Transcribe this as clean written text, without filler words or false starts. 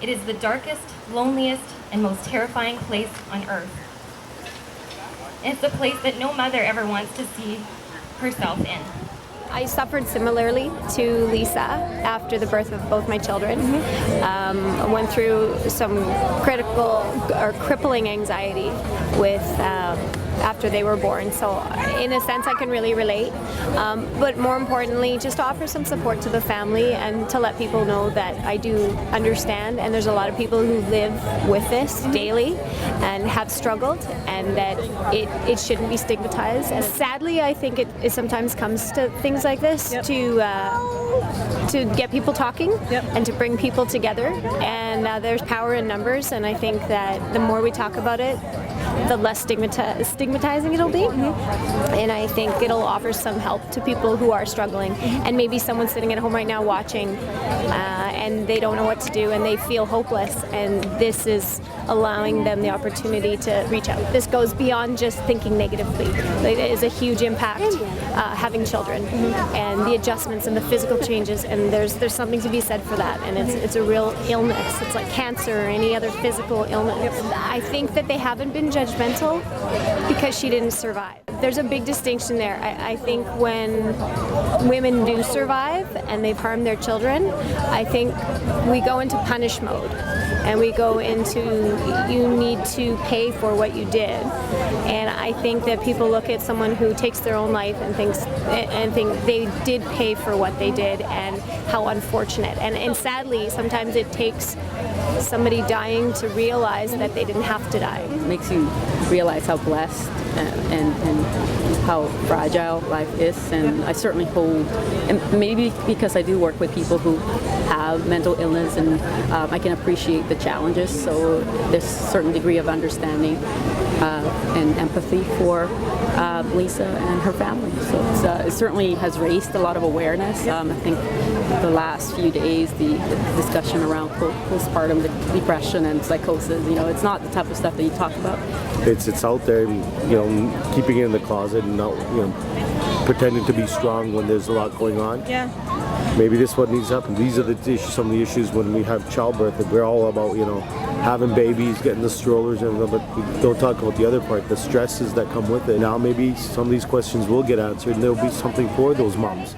It is the darkest, loneliest, and most terrifying place on earth. And it's a place that no mother ever wants to see herself in. I suffered similarly to Lisa after the birth of both my children. I went through some critical or crippling anxiety with after they were born. So in a sense I can really relate. But more importantly, just to offer some support to the family and to let people know that I do understand, and there's a lot of people who live with this daily and have struggled, and that it shouldn't be stigmatized. And sadly, I think it sometimes comes to things like this to get people talking and to bring people together. And there's power in numbers, and I think that the more we talk about it, the less stigmatizing it'll be. And I think it'll offer some help to people who are struggling. And maybe someone sitting at home right now watching and they don't know what to do and they feel hopeless, and this is allowing them the opportunity to reach out. This goes beyond just thinking negatively. It is a huge impact having children and the adjustments and the physical changes, and there's something to be said for that. And it's a real illness. It's like cancer or any other physical illness. I think that they haven't been judgmental because she didn't survive. There's a big distinction there. I think when women do survive and they've harmed their children, I think we go into punish mode. And we go into, you need to pay for what you did. And I think that people look at someone who takes their own life and think they did pay for what they did, and how unfortunate. And sadly, sometimes it takes somebody dying to realize that they didn't have to die. It makes you realize how blessed and how fragile life is, and I certainly hold, and maybe because I do work with people who have mental illness, and I can appreciate the challenges, so there's a certain degree of understanding and empathy for Lisa and her family. So it certainly has raised a lot of awareness. I think the last few days, the discussion around post-partum depression and psychosis, it's not the type of stuff that you talk about. It's out there, and, keeping it in the closet and not, pretending to be strong when there's a lot going on. Yeah. Maybe this is what needs to happen. These are some of the issues when we have childbirth, that we're all about, having babies, getting the strollers, and but we don't talk about the other part, the stresses that come with it. Now maybe some of these questions will get answered, and there'll be something for those moms.